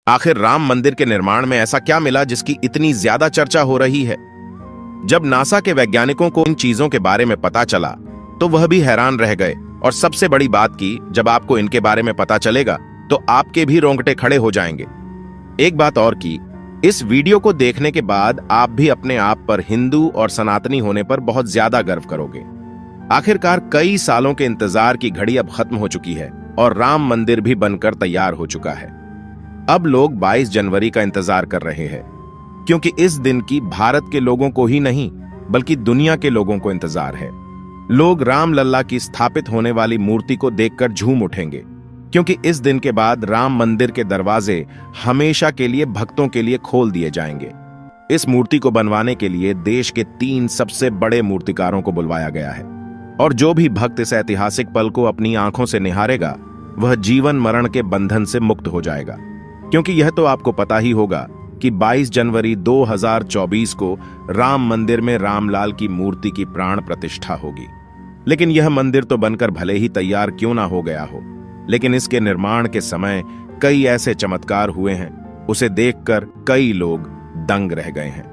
आखिर राम मंदिर के निर्माण में ऐसा क्या मिला जिसकी इतनी ज्यादा चर्चा हो रही है? जब नासा के वैज्ञानिकों को इन चीजों के बारे में पता चला तो वह भी हैरान रह गए। और सबसे बड़ी बात की, जब आपको इनके बारे में पता चलेगा तो आपके भी रोंगटे खड़े हो जाएंगे। एक बात और की, इस वीडियो को देखने के बाद आप भी अपने आप पर हिंदू और सनातनी होने पर बहुत ज्यादा गर्व करोगे। आखिरकार कई सालों के इंतजार की घड़ी अब खत्म हो चुकी है और राम मंदिर भी बनकर तैयार हो चुका है। अब लोग 22 जनवरी का इंतजार कर रहे हैं, क्योंकि इस दिन की भारत के लोगों को ही नहीं बल्कि दुनिया के लोगों को इंतजार है। लोग राम लल्ला की स्थापित होने वाली मूर्ति को देखकर झूम उठेंगे, क्योंकि इस दिन के बाद राम मंदिर के दरवाजे हमेशा के लिए भक्तों के लिए खोल दिए जाएंगे। इस मूर्ति को बनवाने के लिए देश के 3 सबसे बड़े मूर्तिकारों को बुलवाया गया है, और जो भी भक्त इस ऐतिहासिक पल को अपनी आंखों से निहारेगा वह जीवन मरण के बंधन से मुक्त हो जाएगा। क्योंकि यह तो आपको पता ही होगा कि 22 जनवरी 2024 को राम मंदिर में रामलाल की मूर्ति की प्राण प्रतिष्ठा होगी। लेकिन यह मंदिर तो बनकर भले ही तैयार क्यों ना हो गया हो, लेकिन इसके निर्माण के समय कई ऐसे चमत्कार हुए हैं, उसे देखकर कई लोग दंग रह गए हैं।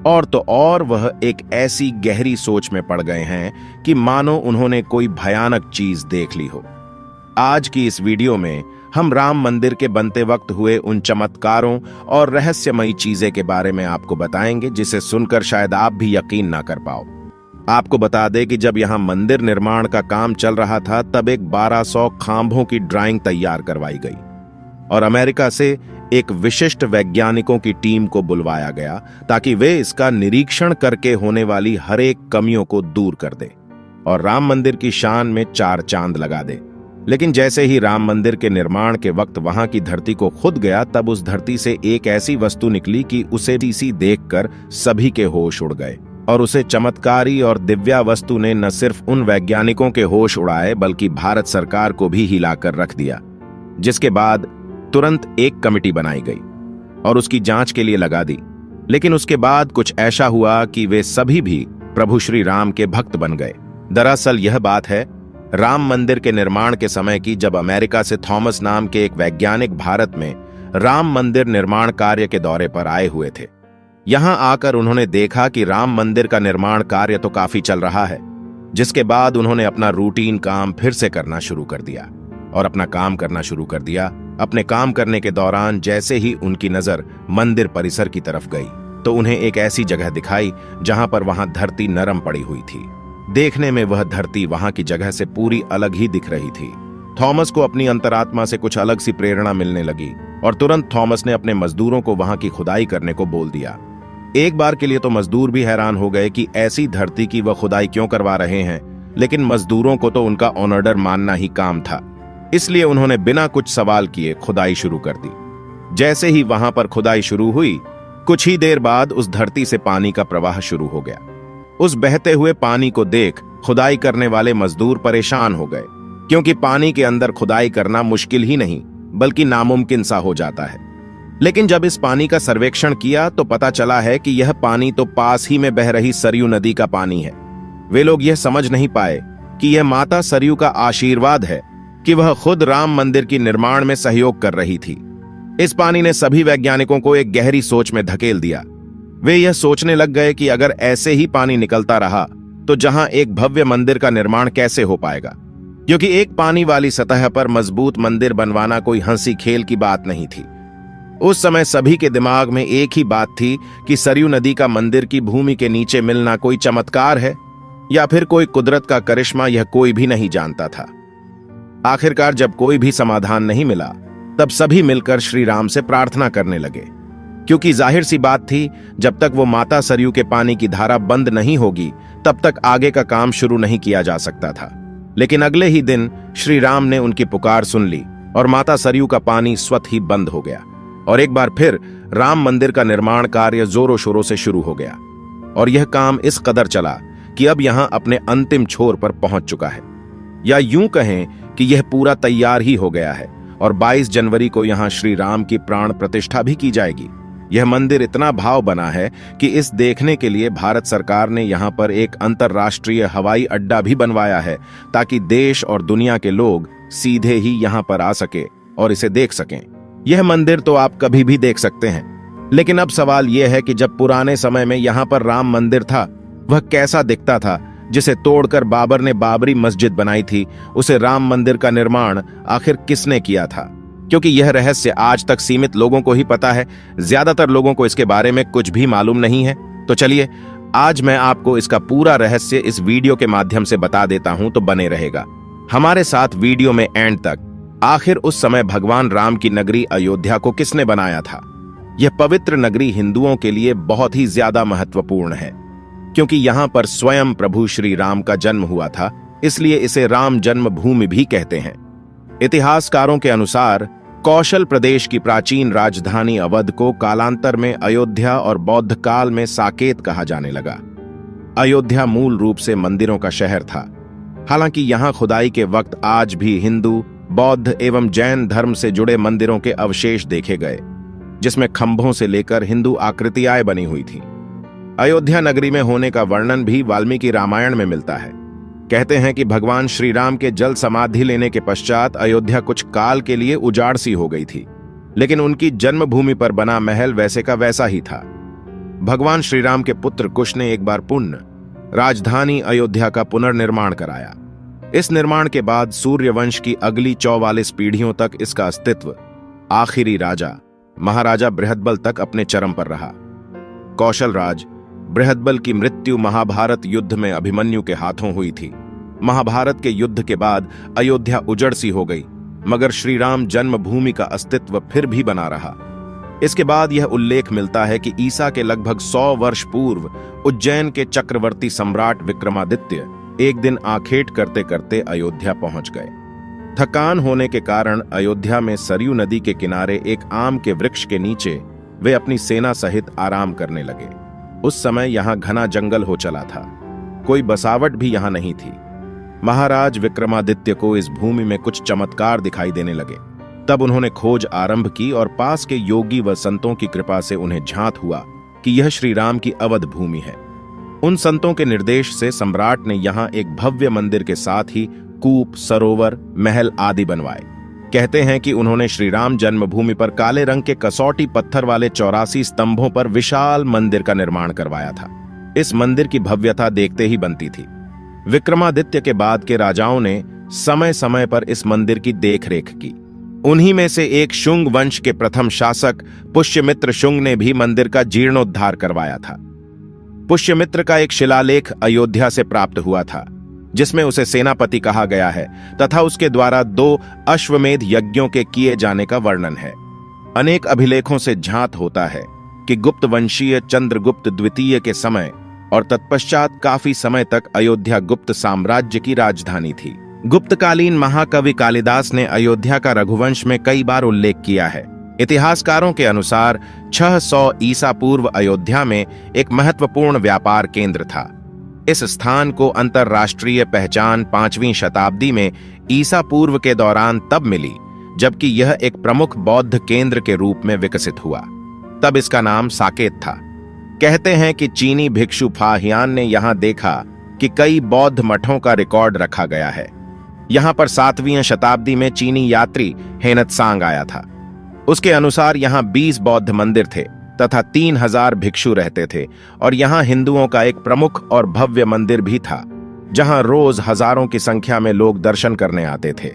और तो और वह एक ऐसी गहरी सोच में पड़ गए हैं कि मानो उन्होंने कोई भयानक चीज देख ली हो। आज की इस वीडियो में हम राम मंदिर के बनते वक्त हुए उन चमत्कारों और रहस्यमयी चीजें के बारे में आपको बताएंगे, जिसे सुनकर शायद आप भी यकीन ना कर पाओ। आपको बता दें कि जब यहां मंदिर निर्माण का काम चल रहा था तब एक 1200 खांभों की ड्राइंग तैयार करवाई गई और अमेरिका से एक विशिष्ट वैज्ञानिकों की टीम को बुलवाया गया ताकि वे इसका निरीक्षण करके होने वाली हर एक कमियों को दूर कर दे और राम मंदिर की शान में 4 चांद लगा दे। लेकिन जैसे ही राम मंदिर के निर्माण के वक्त वहां की धरती को खुद गया, तब उस धरती से एक ऐसी वस्तु निकली कि उसे इसी देखकर सभी के होश उड़ गए। और उसे चमत्कारी और दिव्या वस्तु ने न सिर्फ उन वैज्ञानिकों के होश उड़ाए बल्कि भारत सरकार को भी हिलाकर रख दिया। जिसके बाद तुरंत एक कमेटी बनाई गई और उसकी जांच के लिए लगा दी। लेकिन उसके बाद कुछ ऐसा हुआ कि वे सभी भी प्रभु श्री राम के भक्त बन गए। दरअसल यह बात है राम मंदिर के निर्माण के समय की, जब अमेरिका से थॉमस नाम के एक वैज्ञानिक भारत में राम मंदिर निर्माण कार्य के दौरे पर आए हुए थे। यहां आकर उन्होंने देखा कि राम मंदिर का निर्माण कार्य तो काफी चल रहा है, जिसके बाद उन्होंने अपना रूटीन काम फिर से करना शुरू कर दिया और अपना काम करना शुरू कर दिया। अपने काम करने के दौरान जैसे ही उनकी नजर मंदिर परिसर की तरफ गई तो उन्हें एक ऐसी जगह दिखाई जहां पर वहां धरती नरम पड़ी हुई थी। देखने में वह धरती वहां की जगह से पूरी अलग ही दिख रही थी। थॉमस को अपनी अंतरात्मा से कुछ अलग सी प्रेरणा मिलने लगी और तुरंत थॉमस ने अपने मजदूरों को वहां की खुदाई करने को बोल दिया। एक बार के लिए तो मजदूर भी हैरान हो गए कि ऐसी धरती की वह खुदाई क्यों करवा रहे हैं, लेकिन मजदूरों को तो उनका ऑर्डर मानना ही काम था, इसलिए उन्होंने बिना कुछ सवाल किए खुदाई शुरू कर दी। जैसे ही वहां पर खुदाई शुरू हुई, कुछ ही देर बाद उस धरती से पानी का प्रवाह शुरू हो गया। उस बहते हुए पानी को देख खुदाई करने वाले मजदूर परेशान हो गए, क्योंकि पानी के अंदर खुदाई करना मुश्किल ही नहीं बल्कि नामुमकिन सा हो जाता है। लेकिन जब इस पानी का सर्वेक्षण किया तो पता चला है कि यह पानी तो पास ही में बह रही सरयू नदी का पानी है। वे लोग यह समझ नहीं पाए कि यह माता सरयू का आशीर्वाद है कि वह खुद राम मंदिर की निर्माण में सहयोग कर रही थी। इस पानी ने सभी वैज्ञानिकों को एक गहरी सोच में धकेल दिया। वे यह सोचने लग गए कि अगर ऐसे ही पानी निकलता रहा तो जहां एक भव्य मंदिर का निर्माण कैसे हो पाएगा, क्योंकि एक पानी वाली सतह पर मजबूत मंदिर बनवाना कोई हंसी खेल की बात नहीं थी। उस समय सभी के दिमाग में एक ही बात थी कि सरयू नदी का मंदिर की भूमि के नीचे मिलना कोई चमत्कार है या फिर कोई कुदरत का करिश्मा, यह कोई भी नहीं जानता था। आखिरकार जब कोई भी समाधान नहीं मिला तब सभी मिलकर श्री राम से प्रार्थना करने लगे, क्योंकि जाहिर सी बात थी जब तक वो माता सरयू के पानी की धारा बंद नहीं होगी तब तक आगे का काम शुरू नहीं किया जा सकता था। लेकिन अगले ही दिन श्री राम ने उनकी पुकार सुन ली और माता सरयू का पानी स्वतः ही बंद हो गया और एक बार फिर राम मंदिर का निर्माण कार्य जोरों शोरों से शुरू हो गया। और यह काम इस कदर चला कि अब यहां अपने अंतिम छोर पर पहुंच चुका है, या यूं कहें कि यह पूरा तैयार ही हो गया है और 22 जनवरी को यहां श्री राम की प्राण प्रतिष्ठा भी की जाएगी। यह मंदिर इतना भाव बना है कि इस देखने के लिए भारत सरकार ने यहां पर एक अंतर्राष्ट्रीय हवाई अड्डा भी बनवाया है, ताकि देश और दुनिया के लोग सीधे ही यहां पर आ सके और इसे देख सकें। यह मंदिर तो आप कभी भी देख सकते हैं, लेकिन अब सवाल यह है कि जब पुराने समय में यहाँ पर राम मंदिर था, वह कैसा दिखता था, जिसे तोड़कर बाबर ने बाबरी मस्जिद बनाई थी। उसे राम मंदिर का निर्माण आखिर किसने किया था? क्योंकि यह रहस्य आज तक सीमित लोगों को ही पता है, ज्यादातर लोगों को इसके बारे में कुछ भी मालूम नहीं है। तो चलिए आज मैं आपको इसका पूरा रहस्य इस वीडियो के माध्यम से बता देता हूं, तो बने रहेगा हमारे साथ वीडियो में एंड तक। आखिर उस समय भगवान राम की नगरी अयोध्या को किसने बनाया था? यह पवित्र नगरी हिंदुओं के लिए बहुत ही ज्यादा महत्वपूर्ण है, क्योंकि यहां पर स्वयं प्रभु श्री राम का जन्म हुआ था, इसलिए इसे राम जन्मभूमि भी कहते हैं। इतिहासकारों के अनुसार कौशल प्रदेश की प्राचीन राजधानी अवध को कालांतर में अयोध्या और बौद्ध काल में साकेत कहा जाने लगा। अयोध्या मूल रूप से मंदिरों का शहर था। हालांकि यहां खुदाई के वक्त आज भी हिंदू, बौद्ध एवं जैन धर्म से जुड़े मंदिरों के अवशेष देखे गए, जिसमें खंभों से लेकर हिंदू आकृतियां बनी हुई थीं। अयोध्या नगरी में होने का वर्णन भी वाल्मीकि रामायण में मिलता है। कहते हैं कि भगवान श्री राम के जल समाधि लेने के पश्चात अयोध्या कुछ काल के लिए उजाड़ सी हो गई थी, लेकिन उनकी जन्मभूमि पर बना महल वैसे का वैसा ही था। भगवान श्री राम के पुत्र कुश ने एक बार पुण्य राजधानी अयोध्या का पुनर्निर्माण कराया। इस निर्माण के बाद सूर्यवंश की अगली 44 पीढ़ियों तक इसका अस्तित्व आखिरी राजा महाराजा बृहदबल तक अपने चरम पर रहा। कौशल राज बृहदबल की मृत्यु महाभारत युद्ध में अभिमन्यु के हाथों हुई थी। महाभारत के युद्ध के बाद अयोध्या उजड़ सी हो गई, मगर श्री राम जन्मभूमि का अस्तित्व फिर भी बना रहा। इसके बाद यह उल्लेख मिलता है कि ईसा के लगभग 100 वर्ष पूर्व उज्जैन के चक्रवर्ती सम्राट विक्रमादित्य एक दिन आखेट करते करते अयोध्या पहुंच गए। थकान होने के कारण अयोध्या में सरयू नदी के किनारे एक आम के वृक्ष के नीचे वे अपनी सेना सहित आराम करने लगे। उस समय यहां घना जंगल हो चला था, कोई बसावट भी यहां नहीं थी। महाराज विक्रमादित्य को इस भूमि में कुछ चमत्कार दिखाई देने लगे। तब उन्होंने खोज आरंभ की और पास के योगी व संतों की कृपा से उन्हें झांत हुआ कि यह श्री राम की अवध भूमि है। उन संतों के निर्देश से सम्राट ने यहाँ एक भव्य मंदिर के साथ ही कूप, सरोवर, महल आदि बनवाए। कहते हैं कि उन्होंने श्री राम जन्मभूमि पर काले रंग के कसौटी पत्थर वाले 84 स्तंभों पर विशाल मंदिर का निर्माण करवाया था। इस मंदिर की भव्यता देखते ही बनती थी। विक्रमादित्य के बाद के राजाओं ने समय समय पर इस मंदिर की देखरेख की। उन्हीं में से एक शुंग वंश के प्रथम शासक पुष्यमित्र शुंग ने भी मंदिर का जीर्णोद्धार करवाया था। पुष्यमित्र का एक शिलालेख अयोध्या से प्राप्त हुआ था, जिसमें उसे सेनापति कहा गया है तथा उसके द्वारा 2 अश्वमेध यज्ञों के किए जाने का वर्णन है। अनेक अभिलेखों से झांत होता है कि गुप्त वंशीय चंद्रगुप्त द्वितीय के समय और तत्पश्चात काफी समय तक अयोध्या गुप्त साम्राज्य की राजधानी थी। गुप्तकालीन महाकवि कालिदास ने अयोध्या का रघुवंश में कई बार उल्लेख किया है। इतिहासकारों के अनुसार 600 ईसा पूर्व अयोध्या में एक महत्वपूर्ण व्यापार केंद्र था। इस स्थान को अंतरराष्ट्रीय पहचान 5वीं शताब्दी में ईसा पूर्व के दौरान तब मिली जबकि यह एक प्रमुख बौद्ध केंद्र के रूप में विकसित हुआ। तब इसका नाम साकेत था। कहते हैं कि चीनी भिक्षु फाहियान ने यहां देखा कि कई बौद्ध मठों का रिकॉर्ड रखा गया है। यहां पर 7वीं शताब्दी में चीनी यात्री हेनत्सांग आया था। उसके अनुसार यहां 20 बौद्ध मंदिर थे तथा 3000 भिक्षु रहते थे और यहां हिंदुओं का एक प्रमुख और भव्य मंदिर भी था, जहां रोज हजारों की संख्या में लोग दर्शन करने आते थे।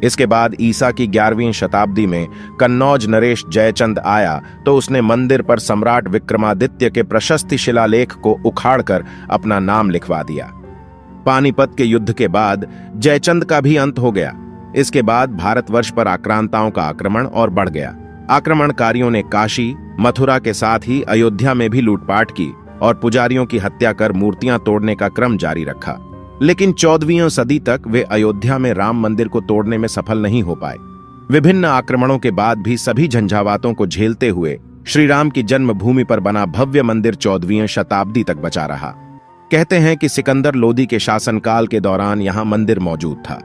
इसके बाद ईसा की 11वीं शताब्दी में कन्नौज नरेश जयचंद आया तो उसने मंदिर पर सम्राट विक्रमादित्य के प्रशस्ति शिलालेख को उखाड़कर अपना नाम लिखवा दिया। पानीपत के युद्ध के बाद जयचंद का भी अंत हो गया। इसके बाद भारतवर्ष पर आक्रांताओं का आक्रमण और बढ़ गया। आक्रमणकारियों ने काशी, मथुरा के साथ ही अयोध्या में भी लूटपाट की और पुजारियों की हत्या कर मूर्तियां तोड़ने का क्रम जारी रखा। लेकिन 14वीं सदी तक वे अयोध्या में राम मंदिर को तोड़ने में सफल नहीं हो पाए। विभिन्न आक्रमणों के बाद भी सभी झंझावातों को झेलते हुए श्री राम की जन्मभूमि पर बना भव्य मंदिर 14वीं शताब्दी तक बचा रहा। कहते हैं कि सिकंदर लोदी के शासनकाल के दौरान यहां मंदिर मौजूद था।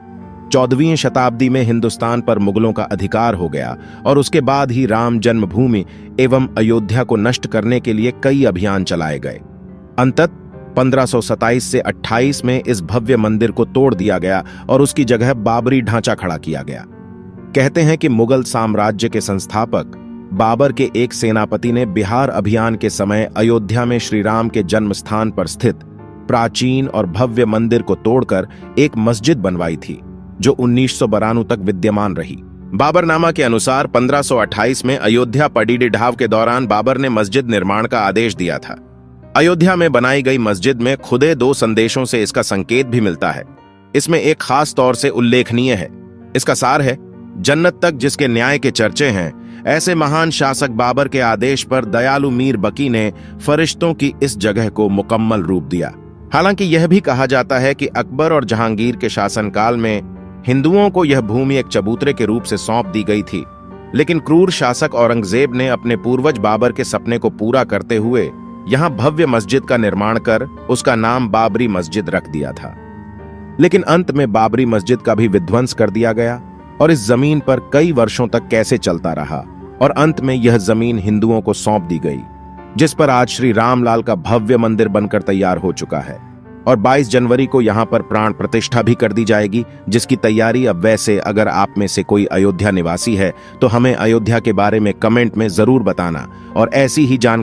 14वीं शताब्दी में हिंदुस्तान पर मुगलों का अधिकार हो गया और उसके बाद ही राम जन्मभूमि एवं अयोध्या को नष्ट करने के लिए कई अभियान चलाए गए। अंतत 1527 से 28 में इस भव्य मंदिर को तोड़ दिया गया और उसकी जगह बाबरी ढांचा खड़ा किया गया। कहते हैं कि मुगल साम्राज्य के संस्थापक बाबर के एक सेनापति ने बिहार अभियान के समय अयोध्या में श्री राम के जन्म स्थान पर स्थित प्राचीन और भव्य मंदिर को तोड़कर एक मस्जिद बनवाई थी, जो 1992 तक विद्यमान रही। बाबरनामा के अनुसार 1528 में अयोध्या पडीडी ढाव के दौरान बाबर ने मस्जिद निर्माण का आदेश दिया था। अयोध्या में बनाई गई मस्जिद में खुदे 2 संदेशों से इसका संकेत भी मिलता है। इसमें एक खास तौर से उल्लेखनीय है। इसका सार है, जन्नत तक जिसके न्याय के चर्चे हैं, ऐसे महान शासक बाबर के आदेश पर दयालु मीर बकी ने फरिश्तों की इस जगह को मुकम्मल रूप दिया। हालांकि यह भी कहा जाता है कि अकबर और जहांगीर के शासनकाल में हिंदुओं को यह भूमि एक चबूतरे के रूप से सौंप दी गई थी, लेकिन क्रूर शासक औरंगजेब ने अपने पूर्वज बाबर के सपने को पूरा करते हुए यहां भव्य मस्जिद का निर्माण कर उसका नाम बाबरी मस्जिद रख दिया था। लेकिन अंत में बाबरी मस्जिद का भी विध्वंस कर दिया गया और इस जमीन पर कई वर्षों तक कैसे चलता रहा और अंत में यह जमीन हिंदुओं को सौंप दी गई, जिस पर आज श्री रामलाल का भव्य मंदिर बनकर तैयार हो चुका है। और 22 जनवरी को यहां पर प्राण प्रतिष्ठा भी कर दी जाएगी, जिसकी तैयारी अब वैसे अगर आप में से कोई अयोध्या निवासी है तो हमें अयोध्या के बारे में कमेंट में जरूर बताना और ऐसी ही जानकारी